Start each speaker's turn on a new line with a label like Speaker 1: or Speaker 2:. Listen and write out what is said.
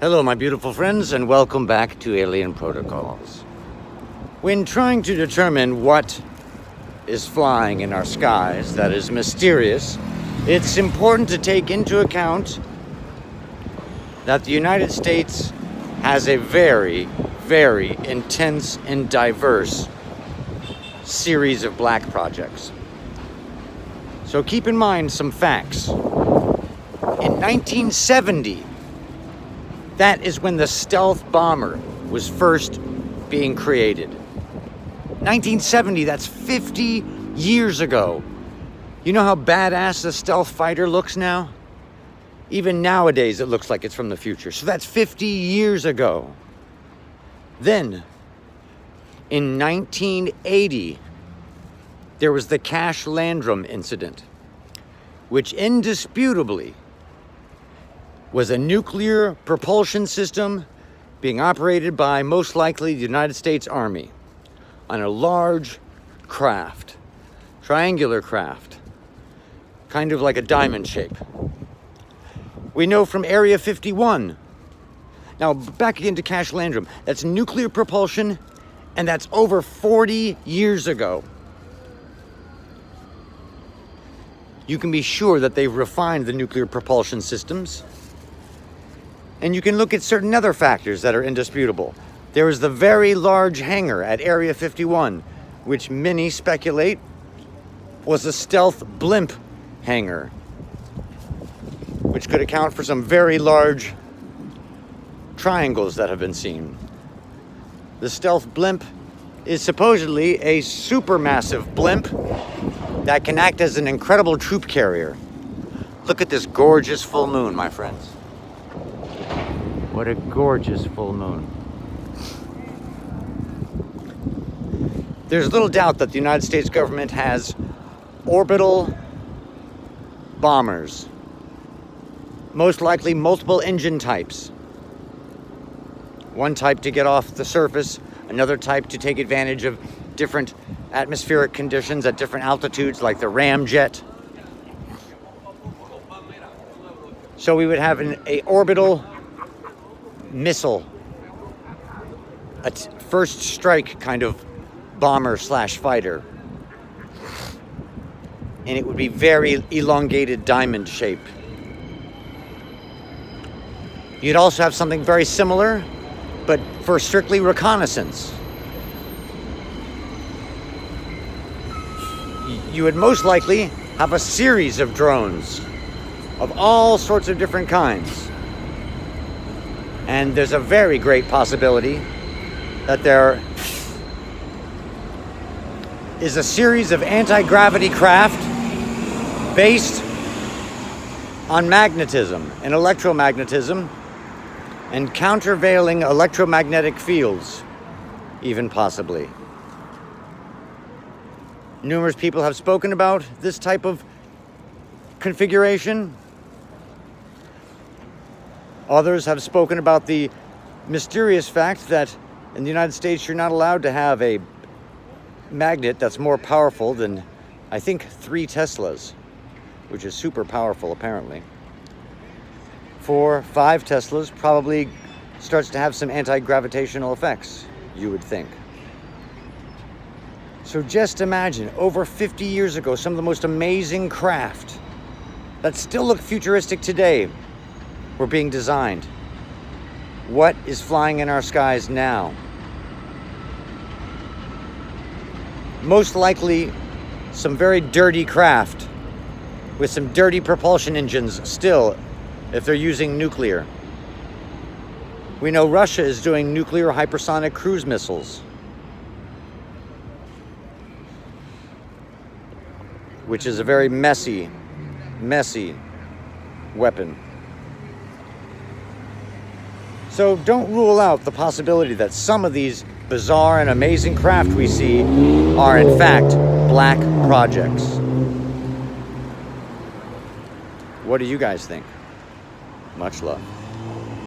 Speaker 1: Hello, my beautiful friends, and welcome back to Alien Protocols. When trying to determine what is flying in our skies that is mysterious, it's important to take into account that the United States has a very, very intense and diverse series of black projects. So keep in mind some facts. In 1970, that is when the stealth bomber was first being created. 1970, that's 50 years ago. You know how badass the stealth fighter looks now? Even nowadays, it looks like it's from the future. So that's 50 years ago. Then, in 1980, there was the Cash Landrum incident, which indisputably was a nuclear propulsion system being operated by, most likely, the United States Army on a large craft, triangular craft, kind of like a diamond shape. We know from Area 51. Now, back again to Cash Landrum. That's nuclear propulsion, and that's over 40 years ago. You can be sure that they've refined the nuclear propulsion systems. And you can look at certain other factors that are indisputable. There is the very large hangar at Area 51, which many speculate was a stealth blimp hangar, which could account for some very large triangles that have been seen. The stealth blimp is supposedly a supermassive blimp that can act as an incredible troop carrier. Look at this gorgeous full moon, my friends. What a gorgeous full moon. There's little doubt that the United States government has orbital bombers, most likely multiple engine types. One type to get off the surface, another type to take advantage of different atmospheric conditions at different altitudes, like the Ramjet. So we would have an orbital missile, a first strike kind of bomber slash fighter. And it would be very elongated diamond shape. You'd also have something very similar, but for strictly reconnaissance. You would most likely have a series of drones of all sorts of different kinds. And there's a very great possibility that there is a series of anti-gravity craft based on magnetism and electromagnetism and countervailing electromagnetic fields, even possibly. Numerous people have spoken about this type of configuration. Others have spoken about the mysterious fact that in the United States you're not allowed to have a magnet that's more powerful than, I think, 3 Teslas, which is super powerful apparently. 4, 5 Teslas probably starts to have some anti-gravitational effects, you would think. So just imagine, over 50 years ago, some of the most amazing craft that still look futuristic today were being designed. What is flying in our skies now? Most likely some very dirty craft with some dirty propulsion engines still, if they're using nuclear. We know Russia is doing nuclear hypersonic cruise missiles, which is a very messy weapon. So don't rule out the possibility that some of these bizarre and amazing craft we see are in fact black projects. What do you guys think? Much love.